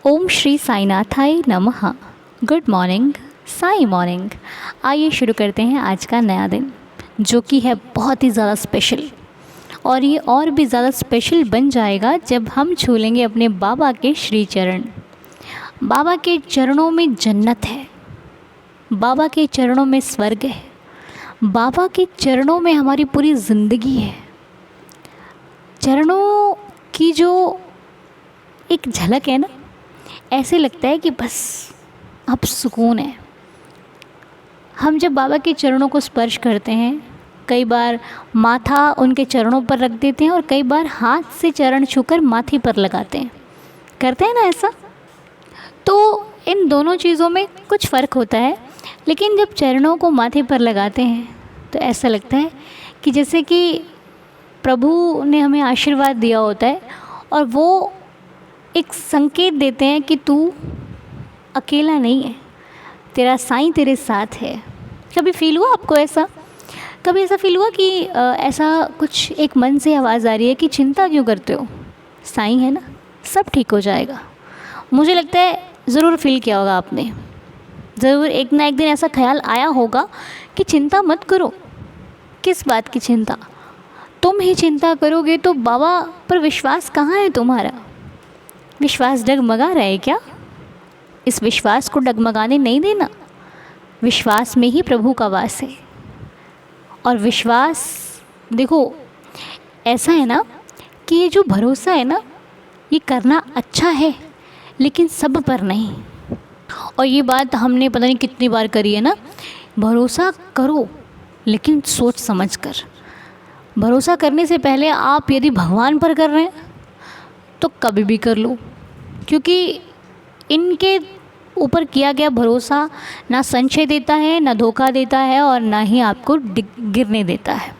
ओम श्री साईनाथाय नमः। Good morning, Sai morning. आइए शुरू करते हैं आज का नया दिन, जो कि है बहुत ही ज़्यादा स्पेशल। और ये और भी ज़्यादा स्पेशल बन जाएगा जब हम छू लेंगे अपने बाबा के श्री चरण। बाबा के चरणों में जन्नत है, बाबा के चरणों में स्वर्ग है, बाबा के चरणों में हमारी पूरी ज़िंदगी है। चरणों की जो एक झलक है ना, ऐसे लगता है कि बस अब सुकून है। हम जब बाबा के चरणों को स्पर्श करते हैं, कई बार माथा उनके चरणों पर रख देते हैं और कई बार हाथ से चरण छूकर माथे पर लगाते हैं, करते हैं ना ऐसा। तो इन दोनों चीज़ों में कुछ फ़र्क होता है, लेकिन जब चरणों को माथे पर लगाते हैं तो ऐसा लगता है कि जैसे कि प्रभु ने हमें आशीर्वाद दिया होता है और वो एक संकेत देते हैं कि तू अकेला नहीं है, तेरा साईं तेरे साथ है। कभी फील हुआ आपको ऐसा? कभी ऐसा फील हुआ कि ऐसा कुछ एक मन से आवाज़ आ रही है कि चिंता क्यों करते हो, साईं है ना, सब ठीक हो जाएगा। मुझे लगता है ज़रूर फील किया होगा आपने, ज़रूर एक ना एक दिन ऐसा ख्याल आया होगा कि चिंता मत करो। किस बात की चिंता? तुम ही चिंता करोगे तो बाबा पर विश्वास कहाँ है तुम्हारा? विश्वास डगमगा रहा है क्या? इस विश्वास को डगमगाने नहीं देना। विश्वास में ही प्रभु का वास है। और विश्वास देखो ऐसा है ना कि ये जो भरोसा है ना, ये करना अच्छा है लेकिन सब पर नहीं। और ये बात हमने पता नहीं कितनी बार करी है ना, भरोसा करो लेकिन सोच समझ कर। भरोसा करने से पहले आप यदि भगवान पर कर रहे हैं तो कभी भी कर लो, क्योंकि इनके ऊपर किया गया भरोसा ना संशय देता है, ना धोखा देता है और ना ही आपको गिरने देता है।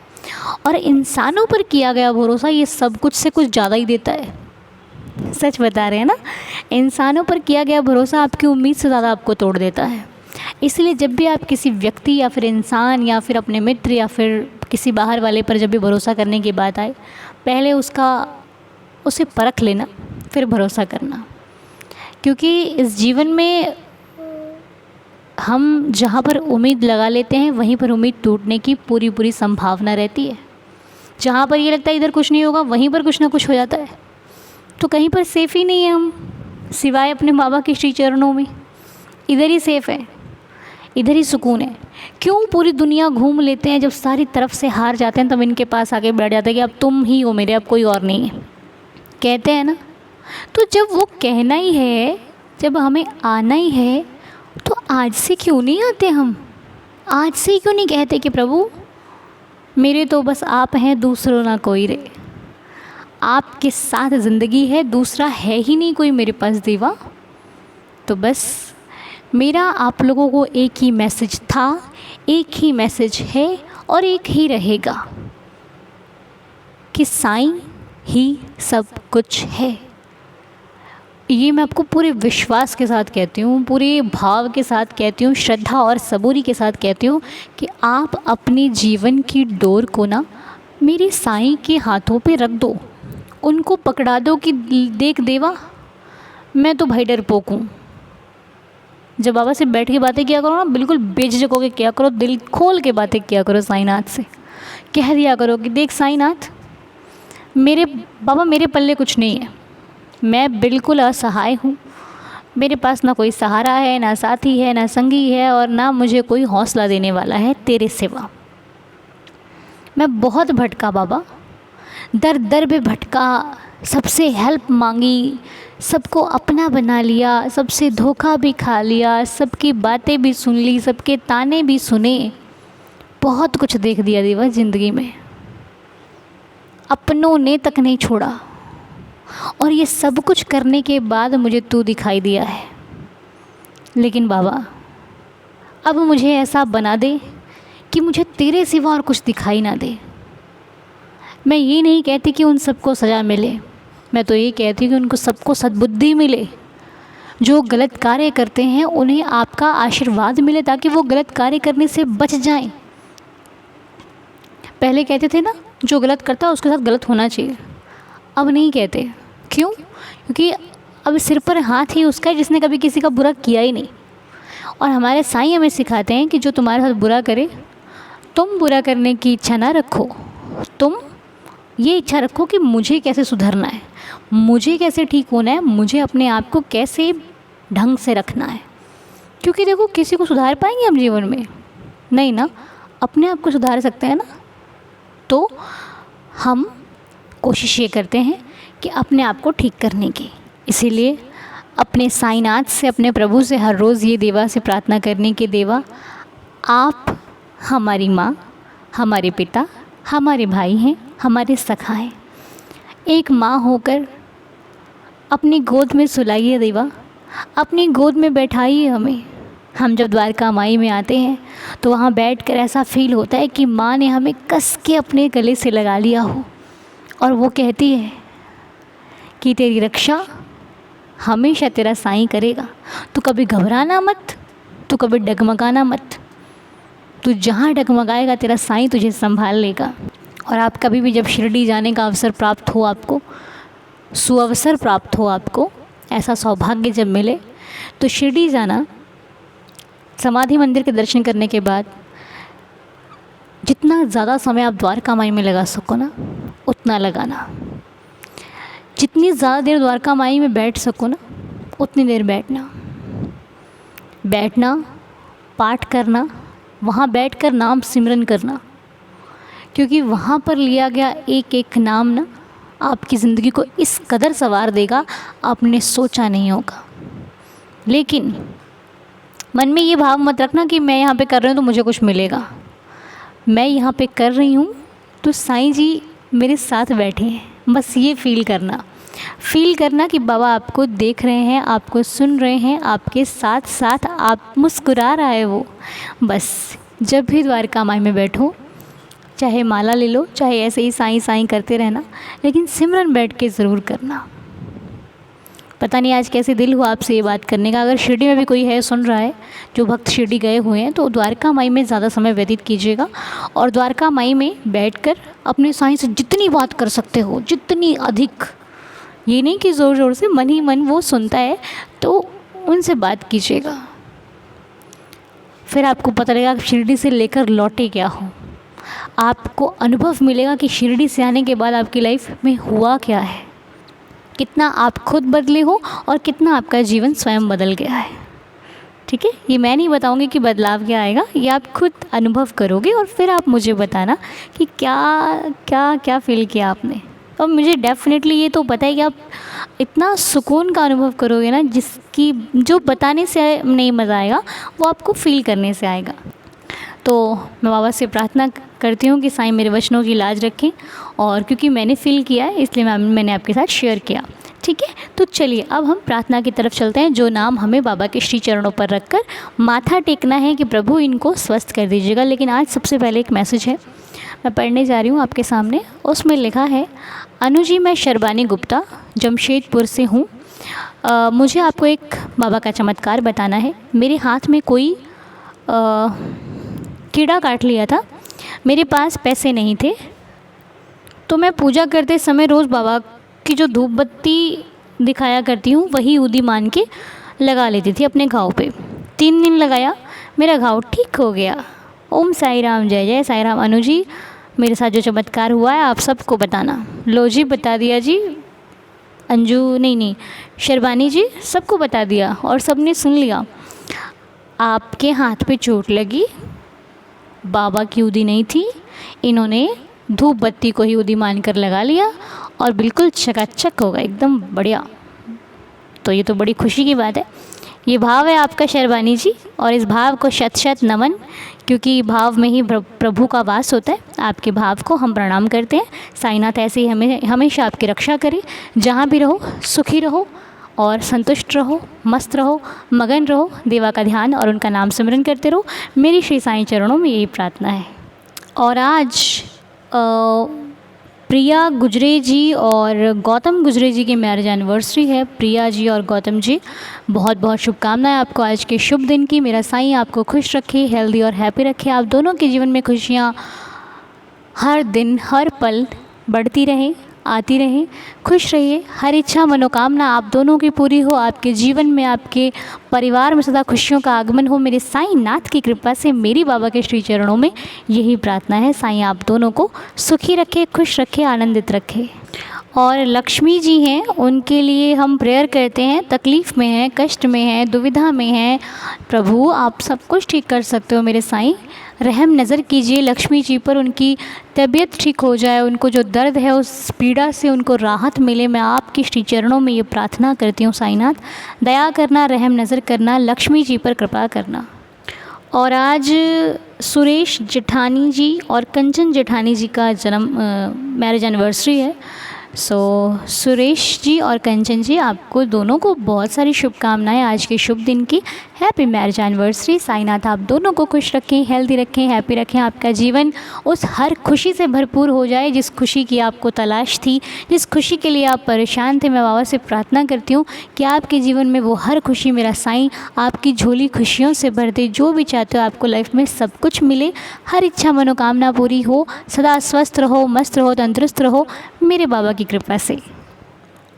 और इंसानों पर किया गया भरोसा ये सब कुछ से कुछ ज़्यादा ही देता है। सच बता रहे हैं ना, इंसानों पर किया गया भरोसा आपकी उम्मीद से ज़्यादा आपको तोड़ देता है। इसलिए जब भी आप किसी व्यक्ति या फिर इंसान या फिर अपने मित्र या फिर किसी बाहर वाले पर जब भी भरोसा करने की बात आए, पहले उसे परख लेना, फिर भरोसा करना। क्योंकि इस जीवन में हम जहाँ पर उम्मीद लगा लेते हैं वहीं पर उम्मीद टूटने की पूरी संभावना रहती है। जहाँ पर ये लगता है इधर कुछ नहीं होगा, वहीं पर कुछ ना कुछ हो जाता है। तो कहीं पर सेफ़ ही नहीं है हम, सिवाय अपने बाबा के श्री चरणों में। इधर ही सेफ़ है, इधर ही सुकून है। क्यों पूरी दुनिया घूम लेते हैं, जब सारी तरफ से हार जाते हैं तब इनके पास आके बैठ जाते हैं कि अब तुम ही हो मेरे, अब कोई और नहीं है, कहते हैं ना। तो जब वो कहना ही है, जब हमें आना ही है, तो आज से क्यों नहीं आते हम? आज से क्यों नहीं कहते कि प्रभु मेरे तो बस आप हैं, दूसरों ना कोई रे। आपके साथ ज़िंदगी है, दूसरा है ही नहीं कोई मेरे पास दीवा। तो बस मेरा आप लोगों को एक ही मैसेज था, एक ही मैसेज है और एक ही रहेगा कि साईं ही सब कुछ है। ये मैं आपको पूरे विश्वास के साथ कहती हूँ, पूरे भाव के साथ कहती हूँ, श्रद्धा और सबूरी के साथ कहती हूँ कि आप अपने जीवन की डोर को ना मेरे साईं के हाथों पे रख दो, उनको पकड़ा दो कि देख देवा, मैं तो भाई डरपोक हूँ। जब बाबा से बैठ के बातें किया करो ना, बिल्कुल बेझिझक होकर किया करो, दिल खोल के बातें किया करो साईंनाथ से। कह दिया करो कि देख साईंनाथ, मेरे बाबा मेरे पल्ले कुछ नहीं है, मैं बिल्कुल असहाय हूँ। मेरे पास ना कोई सहारा है, ना साथी है, ना संगी है और ना मुझे कोई हौसला देने वाला है तेरे सिवा। मैं बहुत भटका बाबा, दर दर पे भटका, सबसे हेल्प मांगी, सबको अपना बना लिया, सबसे धोखा भी खा लिया, सबकी बातें भी सुन ली, सबके ताने भी सुने, बहुत कुछ देख दिया देवा ज़िंदगी में, अपनों ने तक नहीं छोड़ा। और ये सब कुछ करने के बाद मुझे तू दिखाई दिया है। लेकिन बाबा अब मुझे ऐसा बना दे कि मुझे तेरे सिवा और कुछ दिखाई ना दे। मैं ये नहीं कहती कि उन सबको सज़ा मिले, मैं तो ये कहती हूँ कि उनको सबको सद्बुद्धि मिले। जो गलत कार्य करते हैं उन्हें आपका आशीर्वाद मिले ताकि वो गलत कार्य करने से बच जाएं। पहले कहते थे ना, जो गलत करता है उसके साथ गलत होना चाहिए, अब नहीं कहते। क्यों? क्योंकि अब सिर पर हाथ ही उसका है जिसने कभी किसी का बुरा किया ही नहीं। और हमारे साईं हमें सिखाते हैं कि जो तुम्हारे साथ बुरा करे, तुम बुरा करने की इच्छा ना रखो, तुम ये इच्छा रखो कि मुझे कैसे सुधरना है, मुझे कैसे ठीक होना है, मुझे अपने आप को कैसे ढंग से रखना है। क्योंकि देखो, किसी को सुधार पाएंगे हम जीवन में? नहीं ना, अपने आप को सुधार सकते हैं ना। तो हम कोशिश ये करते हैं कि अपने आप को ठीक करने की। इसीलिए अपने साईनाथ से, अपने प्रभु से हर रोज़ ये देवा से प्रार्थना करने की, देवा आप हमारी माँ, हमारे पिता, हमारे भाई हैं, हमारे सखा हैं। एक माँ होकर अपनी गोद में सुलाइए देवा, अपनी गोद में बैठाइए हमें। हम जब द्वारका माई में आते हैं तो वहाँ बैठकर ऐसा फील होता है कि माँ ने हमें कस के अपने गले से लगा लिया हो और वो कहती है कि तेरी रक्षा हमेशा तेरा साईं करेगा। तू कभी घबराना मत, तू कभी डगमगाना मत, तू जहाँ डगमगाएगा तेरा साईं तुझे संभाल लेगा। और आप कभी भी जब शिरडी जाने का अवसर प्राप्त हो, आपको सुअवसर प्राप्त हो, आपको ऐसा सौभाग्य जब मिले, तो शिरडी जाना। समाधि मंदिर के दर्शन करने के बाद जितना ज़्यादा समय आप द्वारका माई में लगा सको ना, उतना लगाना। जितनी ज़्यादा देर द्वारका माई में बैठ सको ना, उतनी देर बैठना, पाठ करना, वहाँ बैठकर नाम सिमरन करना। क्योंकि वहाँ पर लिया गया एक एक नाम ना आपकी ज़िंदगी को इस कदर संवार देगा, आपने सोचा नहीं होगा। लेकिन मन में ये भाव मत रखना कि मैं यहाँ पे कर रही हूँ तो मुझे कुछ मिलेगा। मैं यहाँ पे कर रही हूँ तो साईं जी मेरे साथ बैठे हैं। बस ये फील करना कि बाबा आपको देख रहे हैं, आपको सुन रहे हैं, आपके साथ साथ आप मुस्कुरा रहा है वो। बस जब भी द्वारका माई में बैठो, चाहे माला ले लो, चाहे ऐसे ही साईं साईं करते रहना, लेकिन सिमरन बैठ के ज़रूर करना। पता नहीं आज कैसे दिल हुआ आपसे ये बात करने का। अगर शिरडी में भी कोई है, सुन रहा है, जो भक्त शिरडी गए हुए हैं, तो द्वारका माई में ज़्यादा समय व्यतीत कीजिएगा। और द्वारका माई में बैठकर अपने साईं से जितनी बात कर सकते हो, जितनी अधिक, ये नहीं कि ज़ोर ज़ोर से, मन ही मन वो सुनता है, तो उनसे बात कीजिएगा। फिर आपको पता लगेगा आप शिरडी से लेकर लौटे क्या हो। आपको अनुभव मिलेगा कि शिरडी से आने के बाद आपकी लाइफ में हुआ क्या है, कितना आप खुद बदले हो और कितना आपका जीवन स्वयं बदल गया है। ठीक है, ये मैं नहीं बताऊंगी कि बदलाव क्या आएगा, ये आप खुद अनुभव करोगे और फिर आप मुझे बताना कि क्या क्या क्या फील किया आपने। और मुझे डेफिनेटली ये तो पता है कि आप इतना सुकून का अनुभव करोगे ना, जिसकी जो बताने से नहीं मज़ा आएगा, वो आपको फील करने से आएगा। तो मैं बाबा से प्रार्थना करती हूँ कि साईं मेरे वचनों की लाज रखें, और क्योंकि मैंने फ़ील किया है इसलिए मैंने आपके साथ शेयर किया। ठीक है, तो चलिए अब हम प्रार्थना की तरफ चलते हैं, जो नाम हमें बाबा के श्री चरणों पर रखकर माथा टेकना है कि प्रभु इनको स्वस्थ कर दीजिएगा। लेकिन आज सबसे पहले एक मैसेज है, मैं पढ़ने जा रही हूँ आपके सामने। उसमें लिखा है, अनुजी मैं शर्बानी गुप्ता जमशेदपुर से हूँ। मुझे आपको एक बाबा का चमत्कार बताना है। मेरे हाथ में कोई कीड़ा काट लिया था, मेरे पास पैसे नहीं थे, तो मैं पूजा करते समय रोज़ बाबा की जो धूप बत्ती दिखाया करती हूँ वही ऊदी मान के लगा लेती थी अपने घाव पे। 3 दिन लगाया, मेरा घाव ठीक हो गया। ओम साई राम, जय जय साई राम। अनुजी मेरे साथ जो चमत्कार हुआ है आप सबको बताना। लो जी, बता दिया जी। अंजू नहीं शर्बानी जी, सबको बता दिया और सबने सुन लिया। आपके हाथ पे चोट लगी, बाबा की ऊदी नहीं थी, इन्होंने धूप बत्ती को ही ऊदी मानकर लगा लिया और बिल्कुल चकाचक होगा, एकदम बढ़िया। तो ये तो बड़ी खुशी की बात है। ये भाव है आपका शर्बानी जी, और इस भाव को शत शत नमन, क्योंकि भाव में ही प्रभु का वास होता है। आपके भाव को हम प्रणाम करते हैं। साईनाथ ऐसे ही हमेशा आपकी रक्षा करे। जहाँ भी रहो सुखी रहो और संतुष्ट रहो, मस्त रहो, मगन रहो, देवा का ध्यान और उनका नाम सिमरन करते रहो। मेरी श्री साईं चरणों में यही प्रार्थना है। और आज प्रिया गुजरे जी और गौतम गुजरे जी की मैरिज एनिवर्सरी है। प्रिया जी और गौतम जी, बहुत बहुत शुभकामनाएं आपको आज के शुभ दिन की। मेरा साईं आपको खुश रखे, हेल्दी और हैप्पी रखे। आप दोनों के जीवन में खुशियाँ हर दिन हर पल बढ़ती रहें, आती रहें। खुश रहिए, हर इच्छा मनोकामना आप दोनों की पूरी हो, आपके जीवन में, आपके परिवार में सदा खुशियों का आगमन हो। मेरे साईं नाथ की कृपा से मेरी बाबा के श्री चरणों में यही प्रार्थना है। साईं आप दोनों को सुखी रखे, खुश रखे, आनंदित रखे। और लक्ष्मी जी हैं, उनके लिए हम प्रेयर करते हैं। तकलीफ़ में हैं, कष्ट में हैं, दुविधा में हैं, प्रभु आप सब कुछ ठीक कर सकते हो मेरे साईं। रहम नज़र कीजिए लक्ष्मी जी पर, उनकी तबीयत ठीक हो जाए, उनको जो दर्द है उस पीड़ा से उनको राहत मिले। मैं आपके श्री चरणों में ये प्रार्थना करती हूँ साईनाथ, दया करना, रहम नज़र करना, लक्ष्मी जी पर कृपा करना। और आज सुरेश जेठानी जी और कंचन जेठानी जी का मैरिज एनिवर्सरी है। सुरेश जी और कंचन जी, आपको दोनों को बहुत सारी शुभकामनाएं आज के शुभ दिन की। Happy marriage anniversary. साईनाथ आप दोनों को खुश रखें, हेल्दी रखें, हैप्पी रखें। आपका जीवन उस हर खुशी से भरपूर हो जाए जिस खुशी की आपको तलाश थी, जिस खुशी के लिए आप परेशान थे। मैं बाबा से प्रार्थना करती हूँ कि आपके जीवन में वो हर खुशी मेरा साईं आपकी झोली खुशियों से भर दे। जो भी चाहते हो आपको लाइफ में सब कुछ मिले, हर इच्छा मनोकामना पूरी हो, सदा स्वस्थ रहो, मस्त रहो, तंदुरुस्त रहो मेरे बाबा की कृपा से।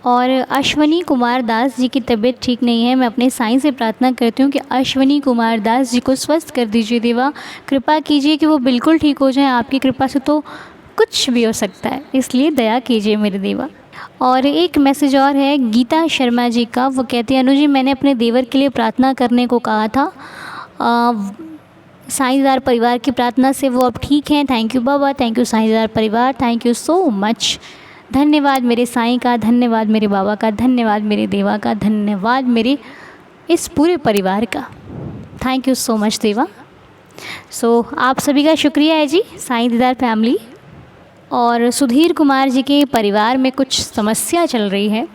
और अश्वनी कुमार दास जी की तबीयत ठीक नहीं है। मैं अपने साईं से प्रार्थना करती हूँ कि अश्वनी कुमार दास जी को स्वस्थ कर दीजिए देवा, कृपा कीजिए कि वो बिल्कुल ठीक हो जाएं। आपकी कृपा से तो कुछ भी हो सकता है, इसलिए दया कीजिए मेरे देवा। और एक मैसेज और है गीता शर्मा जी का। वो कहती है, अनु जी मैंने अपने देवर के लिए प्रार्थना करने को कहा था, साईंदार परिवार की प्रार्थना से वो अब ठीक हैं। थैंक यू बाबा, थैंक यू साईंदार परिवार, थैंक यू सो मच। धन्यवाद मेरे साईं का, धन्यवाद मेरे बाबा का, धन्यवाद मेरे देवा का, धन्यवाद मेरे इस पूरे परिवार का। थैंक यू सो मच देवा। आप सभी का शुक्रिया है जी, साईं दीदार फैमिली। और सुधीर कुमार जी के परिवार में कुछ समस्या चल रही है,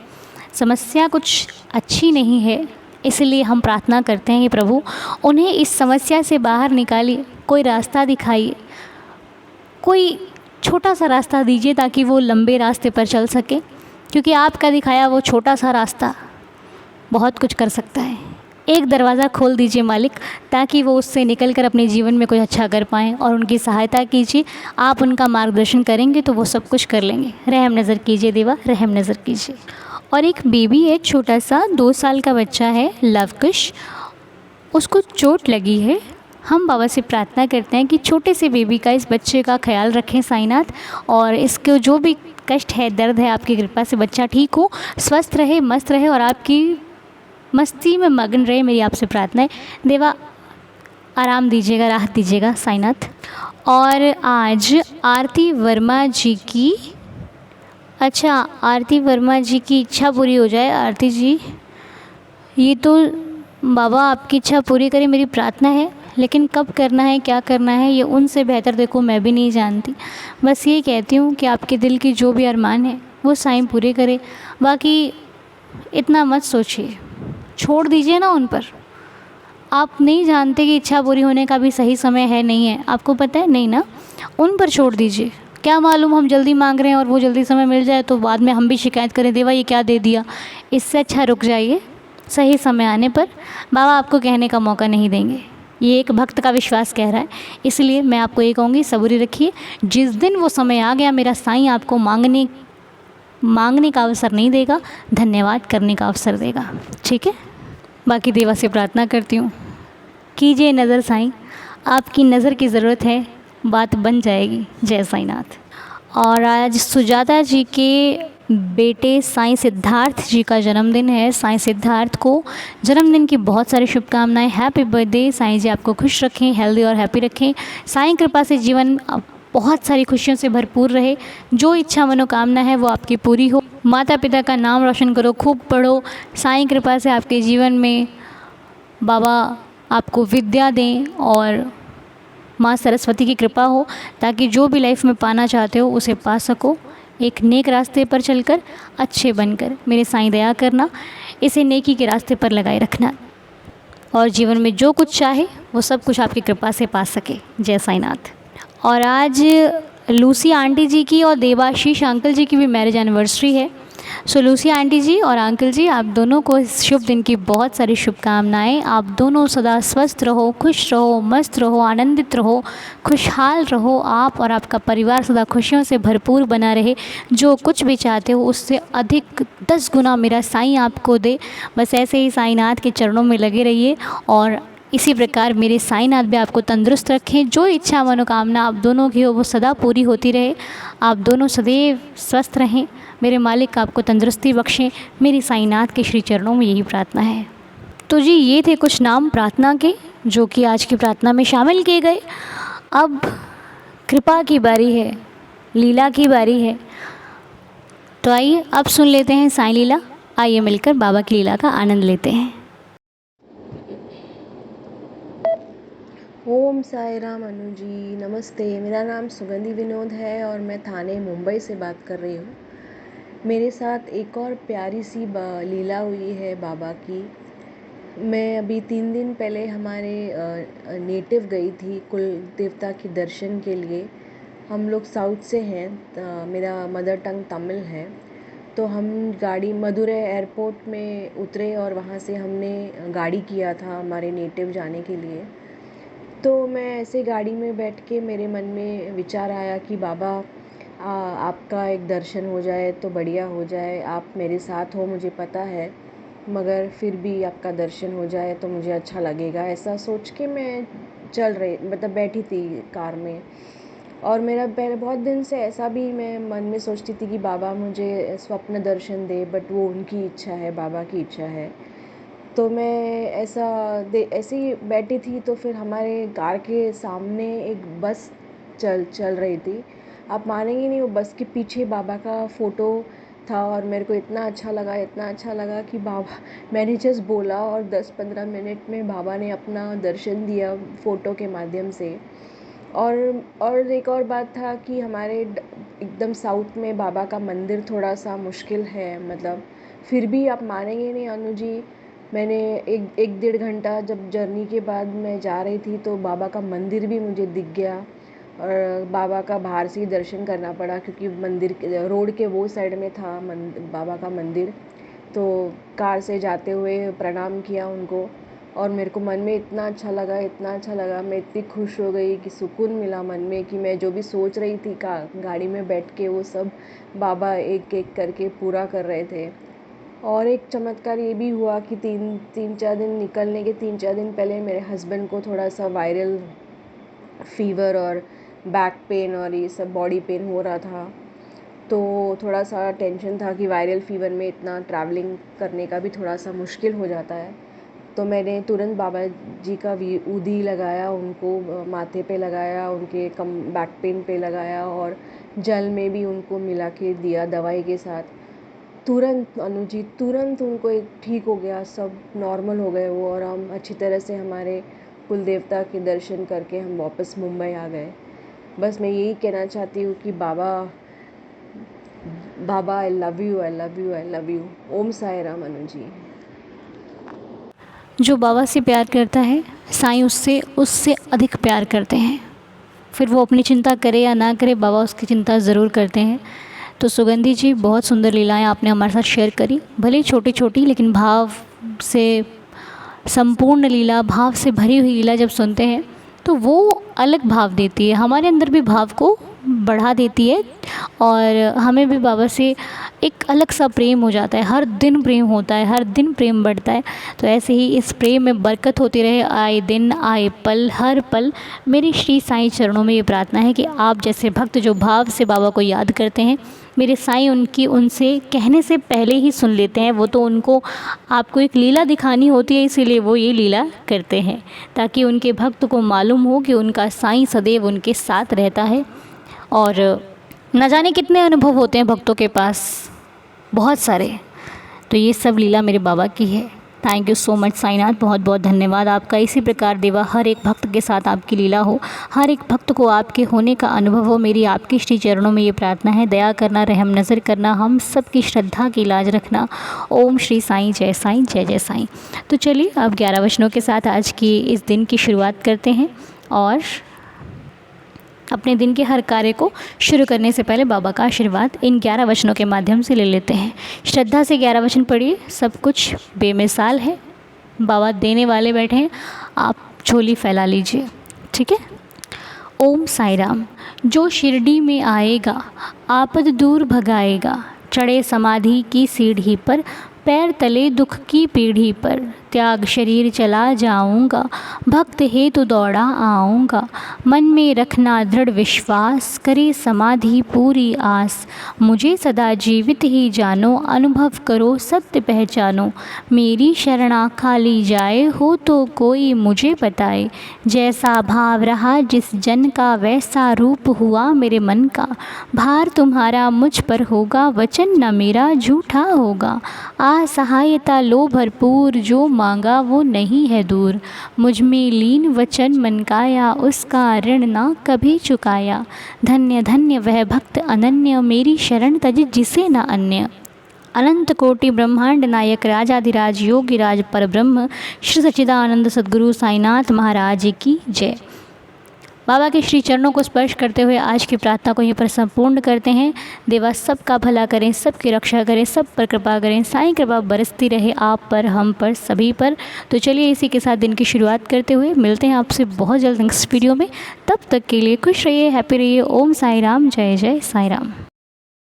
समस्या कुछ अच्छी नहीं है, इसलिए हम प्रार्थना करते हैं कि प्रभु उन्हें इस समस्या से बाहर निकालिए, कोई रास्ता दिखाइए, कोई छोटा सा रास्ता दीजिए ताकि वो लंबे रास्ते पर चल सके, क्योंकि आपका दिखाया वो छोटा सा रास्ता बहुत कुछ कर सकता है। एक दरवाज़ा खोल दीजिए मालिक, ताकि वो उससे निकलकर अपने जीवन में कुछ अच्छा कर पाएँ, और उनकी सहायता कीजिए। आप उनका मार्गदर्शन करेंगे तो वो सब कुछ कर लेंगे। रहम नज़र कीजिए देवा, रहम नज़र कीजिए। और एक बेबी है, छोटा सा 2 साल का बच्चा है, लवकुश, उसको चोट लगी है। हम बाबा से प्रार्थना करते हैं कि छोटे से बेबी का, इस बच्चे का ख्याल रखें साईनाथ, और इसको जो भी कष्ट है, दर्द है, आपकी कृपा से बच्चा ठीक हो, स्वस्थ रहे, मस्त रहे और आपकी मस्ती में मगन रहे। मेरी आपसे प्रार्थना है देवा, आराम दीजिएगा, राहत दीजिएगा साईनाथ। और आज आरती वर्मा जी की, अच्छा आरती वर्मा जी की इच्छा पूरी हो जाए। आरती जी, ये तो बाबा आपकी इच्छा पूरी करें मेरी प्रार्थना है, लेकिन कब करना है, क्या करना है, ये उनसे बेहतर देखो मैं भी नहीं जानती। बस ये कहती हूँ कि आपके दिल की जो भी अरमान है वो साईं पूरे करे। बाकी इतना मत सोचिए, छोड़ दीजिए ना उन पर। आप नहीं जानते कि इच्छा पूरी होने का भी सही समय है नहीं है, आपको पता है नहीं ना, उन पर छोड़ दीजिए। क्या मालूम हम जल्दी मांग रहे हैं और वो जल्दी समय मिल जाए तो बाद में हम भी शिकायत करें, देवा ये क्या दे दिया। इससे अच्छा रुक जाइए, सही समय आने पर बाबा आपको कहने का मौका नहीं देंगे। ये एक भक्त का विश्वास कह रहा है, इसलिए मैं आपको ये कहूँगी सबूरी रखिए। जिस दिन वो समय आ गया, मेरा साईं आपको मांगने का अवसर नहीं देगा, धन्यवाद करने का अवसर देगा, ठीक है। बाकी देवा से प्रार्थना करती हूँ, कीजिए नज़र साईं, आपकी नज़र की ज़रूरत है, बात बन जाएगी। जय साईनाथ। और आज सुजाता जी के बेटे साईं सिद्धार्थ जी का जन्मदिन है। साईं सिद्धार्थ को जन्मदिन की बहुत सारी शुभकामनाएं। हैप्पी बर्थडे साईं जी, आपको खुश रखें, हेल्दी और हैप्पी रखें। साईं कृपा से जीवन बहुत सारी खुशियों से भरपूर रहे, जो इच्छा मनोकामना है वो आपकी पूरी हो। माता पिता का नाम रोशन करो, खूब पढ़ो। साईं कृपा से आपके जीवन में बाबा आपको विद्या दें और माँ सरस्वती की कृपा हो, ताकि जो भी लाइफ में पाना चाहते हो उसे पा सको, एक नेक रास्ते पर चलकर, अच्छे बनकर। मेरे साईं दया करना, इसे नेकी के रास्ते पर लगाए रखना, और जीवन में जो कुछ चाहे वो सब कुछ आपकी कृपा से पा सके। जय साईनाथ। और आज लूसी आंटी जी की और देवाशीष अंकल जी की भी मैरिज एनिवर्सरी है। सो लूसी आंटी जी और अंकल जी, आप दोनों को इस शुभ दिन की बहुत सारी शुभकामनाएं। आप दोनों सदा स्वस्थ रहो, खुश रहो, मस्त रहो, आनंदित रहो, खुशहाल रहो। आप और आपका परिवार सदा खुशियों से भरपूर बना रहे। जो कुछ भी चाहते हो उससे अधिक 10 गुना मेरा साईं आपको दे। बस ऐसे ही साईंनाथ के चरणों में लगे रहिए और इसी प्रकार मेरे साईंनाथ भी आपको तंदुरुस्त रखें। जो इच्छा मनोकामना आप दोनों की हो वो सदा पूरी होती रहे। आप दोनों सदैव स्वस्थ रहें। मेरे मालिक आपको तंदुरुस्ती बख्शें। मेरी साईंनाथ के श्री चरणों में यही प्रार्थना है। तो जी ये थे कुछ नाम प्रार्थना के जो कि आज की प्रार्थना में शामिल किए गए। अब कृपा की बारी है, लीला की बारी है। तो आइए अब सुन लेते हैं साईं लीला। आइए मिलकर बाबा की लीला का आनंद लेते हैं। ओम साई राम अनु जी, नमस्ते। मेरा नाम सुगंधी विनोद है और मैं थाने मुंबई से बात कर रही हूँ। मेरे साथ एक और प्यारी सी लीला हुई है बाबा की। मैं अभी 3 दिन पहले हमारे नेटिव गई थी कुल देवता के दर्शन के लिए। हम लोग साउथ से हैं, मेरा मदर टंग तमिल है। तो हम गाड़ी मदुरै एयरपोर्ट में उतरे और वहाँ से हमने गाड़ी किया था हमारे नेटिव जाने के लिए। तो मैं ऐसे गाड़ी में बैठ के मेरे मन में विचार आया कि बाबा आपका एक दर्शन हो जाए तो बढ़िया हो जाए। आप मेरे साथ हो मुझे पता है, मगर फिर भी आपका दर्शन हो जाए तो मुझे अच्छा लगेगा। ऐसा सोच के मैं बैठी थी कार में। और मेरा पहले बहुत दिन से ऐसा भी मैं मन में सोचती थी कि बाबा मुझे स्वप्न दर्शन दे, बट वो उनकी इच्छा है, बाबा की इच्छा है। तो मैं ऐसे ही बैठी थी तो फिर हमारे कार के सामने एक बस चल रही थी। आप मानेंगे नहीं, वो बस के पीछे बाबा का फ़ोटो था और मेरे को इतना अच्छा लगा कि बाबा मैंने जस्ट बोला और 10-15 मिनट में बाबा ने अपना दर्शन दिया फ़ोटो के माध्यम से। और एक और बात था कि हमारे एकदम साउथ में बाबा का मंदिर थोड़ा सा मुश्किल है, मतलब फिर भी आप मानेंगे नहीं अनु जी, मैंने एक 1.5 घंटा जब जर्नी के बाद मैं जा रही थी तो बाबा का मंदिर भी मुझे दिख गया। और बाबा का बाहर से ही दर्शन करना पड़ा क्योंकि मंदिर रोड के वो साइड में था बाबा का मंदिर। तो कार से जाते हुए प्रणाम किया उनको और मेरे को मन में इतना अच्छा लगा, मैं इतनी खुश हो गई कि सुकून मिला मन में कि मैं जो भी सोच रही थी गाड़ी में बैठ के वो सब बाबा एक एक करके पूरा कर रहे थे। और एक चमत्कार ये भी हुआ कि 3-4 दिन निकलने के 3-4 दिन पहले मेरे हस्बैंड को थोड़ा सा वायरल फ़ीवर और बैक पेन और ये सब बॉडी पेन हो रहा था। तो थोड़ा सा टेंशन था कि वायरल फ़ीवर में इतना ट्रैवलिंग करने का भी थोड़ा सा मुश्किल हो जाता है। तो मैंने तुरंत बाबा जी का ऊदी लगाया, उनको माथे पे लगाया, उनके बैक पेन पे लगाया और जल में भी उनको मिला के दिया दवाई के साथ। तुरंत अनु जी, तुरंत उनको ठीक हो गया, सब नॉर्मल हो गए वो। और हम अच्छी तरह से हमारे कुल देवता के दर्शन करके हम वापस मुंबई आ गए। बस मैं यही कहना चाहती हूँ कि बाबा I love you, I love you, I love you. Om Sai Ram Anu ji. जो बाबा से प्यार करता है साईं उससे उससे अधिक प्यार करते हैं। फिर वो अपनी चिंता करे या ना करे, बाबा उसकी चिंता ज़रूर करते हैं। तो सुगंधी जी, बहुत सुंदर लीलाएं आपने हमारे साथ शेयर करी। भले ही छोटी छोटी लेकिन भाव से संपूर्ण लीला, भाव से भरी हुई लीला जब सुनते हैं तो वो अलग भाव देती है, हमारे अंदर भी भाव को बढ़ा देती है और हमें भी बाबा से एक अलग सा प्रेम हो जाता है। हर दिन प्रेम होता है, हर दिन प्रेम बढ़ता है। तो ऐसे ही इस प्रेम में बरकत होती रहे, आए दिन आए पल, हर पल। मेरी श्री साईं चरणों में ये प्रार्थना है कि आप जैसे भक्त जो भाव से बाबा को याद करते हैं, मेरे साईं उनकी उनसे कहने से पहले ही सुन लेते हैं। वो तो उनको आपको एक लीला दिखानी होती है, इसीलिए वो ये लीला करते हैं ताकि उनके भक्त को मालूम हो कि उनका साईं सदैव उनके साथ रहता है। और न जाने कितने अनुभव होते हैं भक्तों के पास, बहुत सारे। तो ये सब लीला मेरे बाबा की है। Thank you so much Sainath, बहुत बहुत धन्यवाद आपका। इसी प्रकार देवा हर एक भक्त के साथ आपकी लीला हो, हर एक भक्त को आपके होने का अनुभव हो। मेरी आपकी श्री चरणों में ये प्रार्थना है। दया करना, रहम नज़र करना, हम सब की श्रद्धा की लाज रखना। ओम श्री साईं, जय साईं, जय जय साईं। तो चलिए अब 11 वचनों के साथ आज की इस दिन की शुरुआत करते हैं। और अपने दिन के हर कार्य को शुरू करने से पहले बाबा का आशीर्वाद इन 11 वचनों के माध्यम से ले लेते हैं। श्रद्धा से 11 वचन पढ़िए। सब कुछ बेमिसाल है, बाबा देने वाले बैठे हैं, आप झोली फैला लीजिए। ठीक है। ओम साई राम। जो शिरडी में आएगा आपद दूर भगाएगा, चढ़े समाधि की सीढ़ी पर, पैर तले दुख की पीढ़ी पर, त्याग शरीर चला जाऊंगा, भक्त हेतु दौड़ा आऊँगा, मन में रखना दृढ़ विश्वास, करे समाधि पूरी आस, मुझे सदा जीवित ही जानो, अनुभव करो सत्य पहचानो, मेरी शरणा खाली जाए हो तो कोई मुझे बताए, जैसा भाव रहा जिस जन का वैसा रूप हुआ मेरे मन का, भार तुम्हारा मुझ पर होगा, वचन न मेरा झूठा होगा, असहायता लो भरपूर, जो मांगा वो नहीं है दूर, मुझ में लीन वचन मन काया, उसका ऋण ना कभी चुकाया, धन्य धन्य वह भक्त अनन्य, मेरी शरण तज जिसे न अन्य, अनंत कोटि ब्रह्मांड नायक राजाधिराज योगिराज परब्रह्म श्री सच्चिदानंद सद्गुरु साईनाथ महाराज की जय। बाबा के श्री चरणों को स्पर्श करते हुए आज की प्रार्थना को यहीं पर संपूर्ण करते हैं। देवा सबका भला करें, सबकी रक्षा करें, सब पर कृपा करें, साईं कृपा बरसती रहे आप पर, हम पर, सभी पर। तो चलिए इसी के साथ दिन की शुरुआत करते हुए मिलते हैं आपसे बहुत जल्द नेक्स्ट वीडियो में। तब तक के लिए खुश रहिए, हैप्पी रहिए। ओम साई राम, जय जय साई राम।